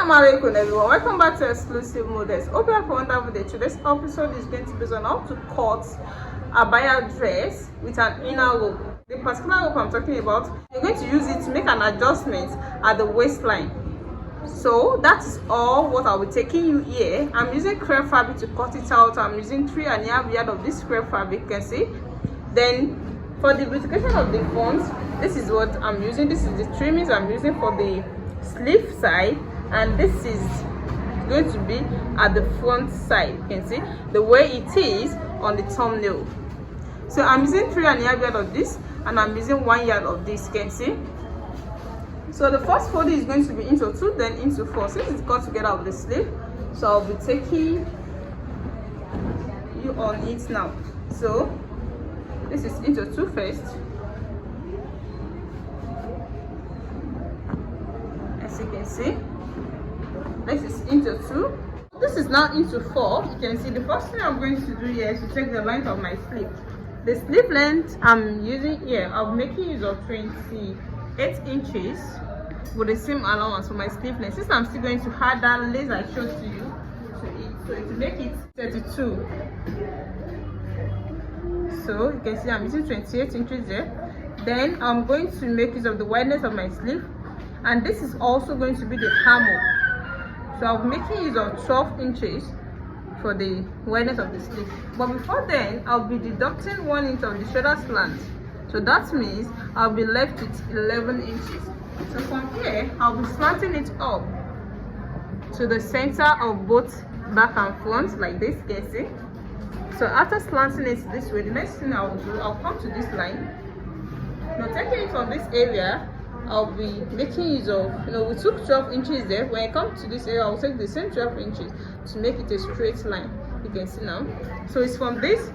Assalamu alaikum everyone, welcome back to Exclusive Models. Hope you have a wonderful day. Today's episode is going to be on how to cut a abaya dress with an inner loop. The particular loop I'm talking about, you're going to use it to make an adjustment at the waistline. So that is all what I'll be taking you here. I'm using crepe fabric to cut it out. I'm using 3.5 yards of this crepe fabric, you can see. Then for the beautification of the front, this is what I'm using. This is the trimmings I'm using for the sleeve side, and this is going to be at the front side. You can see the way it is on the thumbnail. So I'm using 3.5 yards of this, and I'm using 1 yard of this, you can see. So the first fold is going to be into 2, then into 4, since it's cut together with the sleeve. So I'll be taking you on it now. So this is into 2 first, as you can see. This is into 2. This is now into 4. You can see the first thing I'm going to do here is to check the length of my sleeve. The sleeve length I'm using here, I'm making use of 28 inches with the same allowance for my sleeve length. Since I'm still going to add that lace I showed to you to it, so to make it 32. So you can see I'm using 28 inches there. Then I'm going to make use of the wideness of my sleeve, and this is also going to be the armhole. So I'm making use of 12 inches for the wideness of the sleeve. But before then, I'll be deducting 1 inch of the shoulder slant. So that means I'll be left with 11 inches. So from here, I'll be slanting it up to the center of both back and front, like this, you can see. So after slanting it this way, the next thing I'll do, I'll come to this line. Now taking it from this area, I'll be making use of, we took 12 inches there. When I come to this area, I'll take the same 12 inches to make it a straight line. You can see now. So it's from this,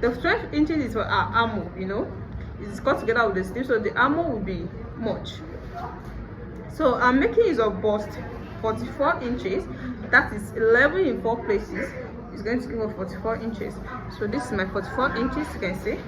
the 12 inches is for our armhole, it's cut together with the sleeve, so the armhole will be much. So I'm making use of bust 44 inches. That is 11 in 4 places. It's going to give us 44 inches. So this is my 44 inches, you can see.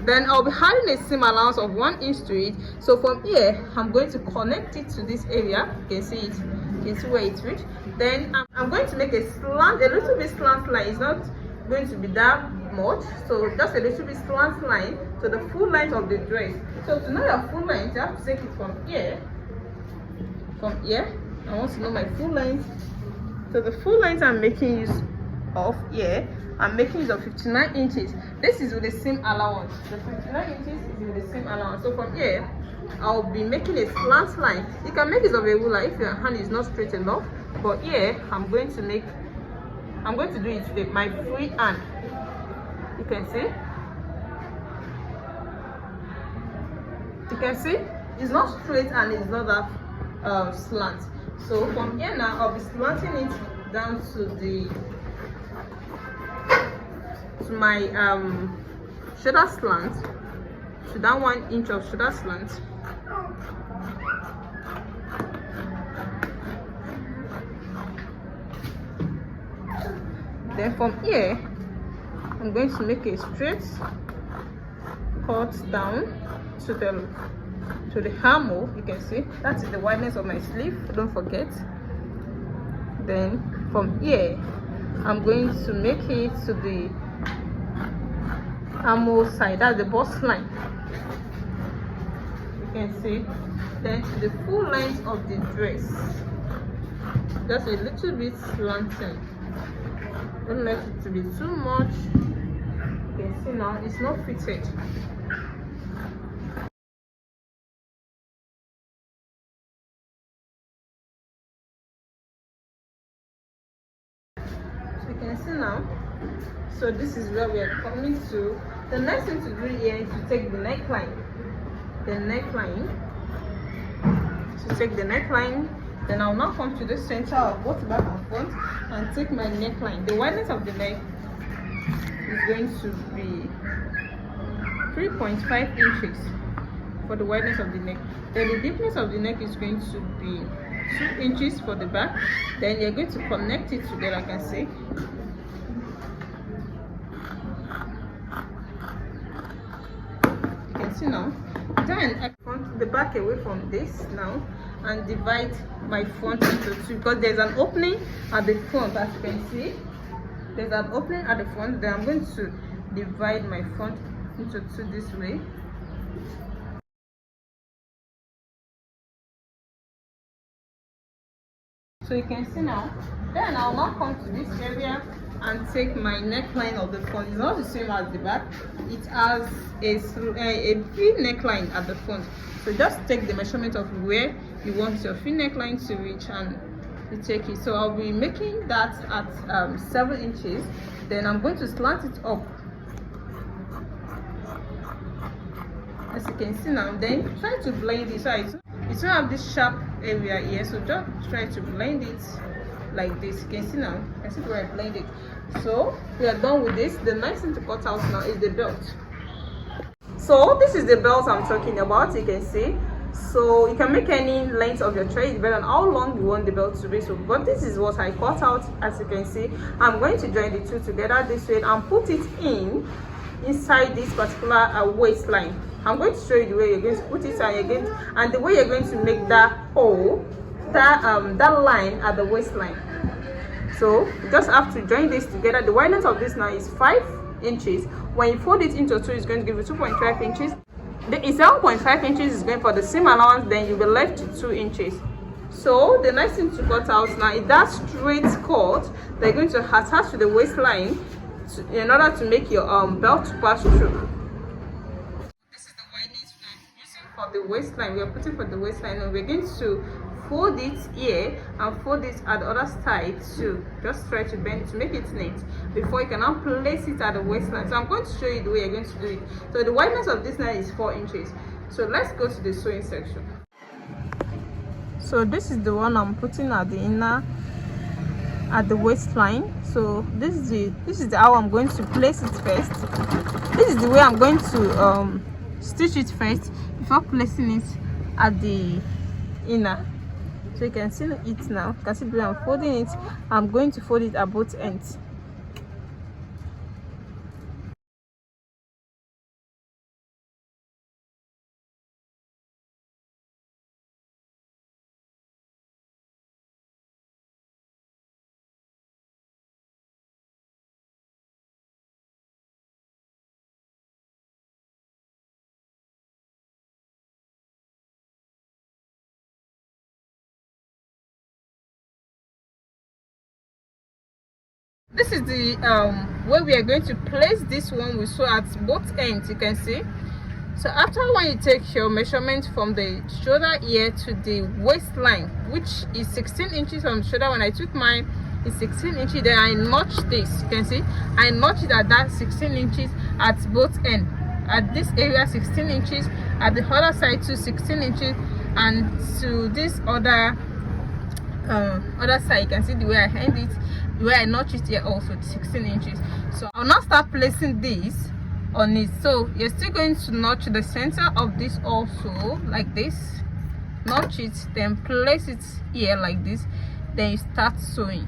Then I'll be adding a seam allowance of 1 inch to it. So from here, I'm going to connect it to this area. You can see it. You can see where it's reached. Then I'm going to make a slant, a little bit slant line. It's not going to be that much. So just a little bit slant line to the full length of the dress. So to know your full length, you have to take it from here. From here, I want to know my full length. So the full length I'm making use of here, I'm making use of 59 inches. This is with the seam allowance. The 59 inches is with the seam allowance. So from here, I'll be making a slant line. You can make use of a ruler if your hand is not straight enough. But here, I'm going to do it with my free hand. You can see. You can see it's not straight and it's not that slant. So from here now, I'll be slanting it down to my shoulder slant, to that 1 inch of shoulder slant. Then from here, I'm going to make a straight cut down to the armhole. You can see that is the wideness of my sleeve, don't forget. Then from here, I'm going to make it to the armhole side, that's the bust line. You can see. Then to the full length of the dress, just a little bit slanting. Don't let it to be too much. You can see now it's not fitted. You can see now. So this is where we are coming to. The next thing to do here is to take the neckline. To take the neckline, then I'll now come to the center of both back and front and take my neckline. The wideness of the neck is going to be 3.5 inches for the wideness of the neck. Then the deepness of the neck is going to be 2 inches for the back. Then you're going to connect it together, like I say. You can see now. Then I front the back away from this now. and divide my front into two, because there's an opening at the front. As you can see, there's an opening at the front. Then I'm going to divide my front into two this way. So you can see now. Then I'll now come to this area and take my neckline of the front. It's not the same as the back. It has a free neckline at the front. So just take the measurement of where you want your free neckline to reach and you take it. So I'll be making that at 7 inches. Then I'm going to slant it up, as you can see now. Then try to blend it. So you still have this sharp area here, so just try to blend it like this. You can see now, I see where I blend it. So we are done with this. The next thing to cut out now is the belt. So this is the belt I'm talking about. You can see, so you can make any length of your tray depending on how long you want the belt to be. So but this is what I cut out. As you can see, I'm going to join the two together this way and put it inside this particular waistline. I'm going to show you the way you're going to put it, and the way you're going to make that hole, that line at the waistline. So you just have to join this together. The wideness of this now is 5 inches. When you fold it into two, it's going to give you 2.5 inches. The 7.5 inches is going for the seam allowance. Then you'll be left with 2 inches. So the next thing to cut out now is that straight cut they're going to attach to the waistline in order to make your belt to pass through. This is the wideness we're using for the waistline. We are putting for the waistline, and we're going to fold it here and fold it at the other side too. Just try to bend to make it neat before you can now place it at the waistline. So I'm going to show you the way you're going to do it. So the wideness of this line is 4 inches. So let's go to the sewing section. So this is the one I'm putting at the inner, at the waistline. So this is how I'm going to place it first. This is the way I'm going to stitch it first before placing it at the inner. So you can see it now. You can see the way I'm folding it. I'm going to fold it at both ends. This is the way we are going to place this one. We sew at both ends, you can see. So after, when you take your measurement from the shoulder here to the waistline, which is 16 inches from the shoulder, when I took mine is 16 inches, then I notch this. You can see I notch it at that 16 inches at both ends. At this area 16 inches, at the other side to 16 inches, and to this other side, you can see the way I hand it, the way I notch it here also 16 inches. So I'll now start placing this on it. So you're still going to notch the center of this also like this, notch it, then place it here like this, then you start sewing.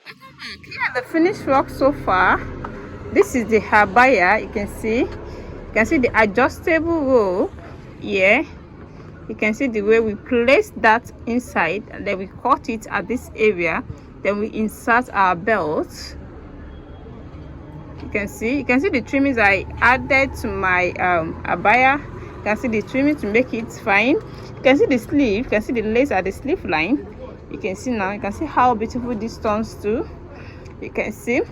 Yeah, the finished work so far. This is the abaya. You can see. You can see the adjustable rope here. You can see the way we place that inside, and then we cut it at this area. Then we insert our belt. You can see the trimmings I added to my abaya. You can see the trimming to make it fine. You can see the sleeve. You can see the lace at the sleeve line. You can see now. You can see how beautiful this turns to. You can see.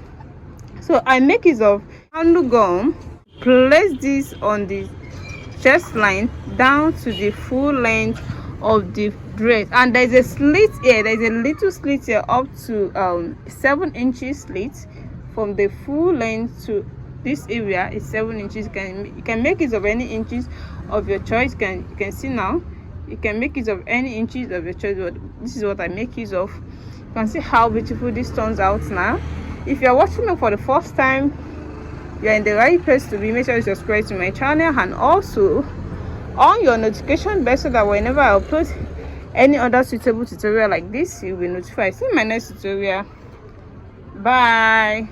So I make use of handle gum. Place this on the chest line down to the full length of the dress, and there's a slit here. There's a little slit here up to 7 inches slit from the full length to this area is 7 inches. You can make use of any inches of your choice. You can see now. You can make use of any inches of your choice, but this is what I make use of. You can see how beautiful this turns out now. If you're watching me for the first time, you're in the right place to be. Make sure you subscribe to my channel and also on your notification bell so that whenever I upload any other suitable tutorial like this, you'll be notified. See you in my next tutorial. Bye.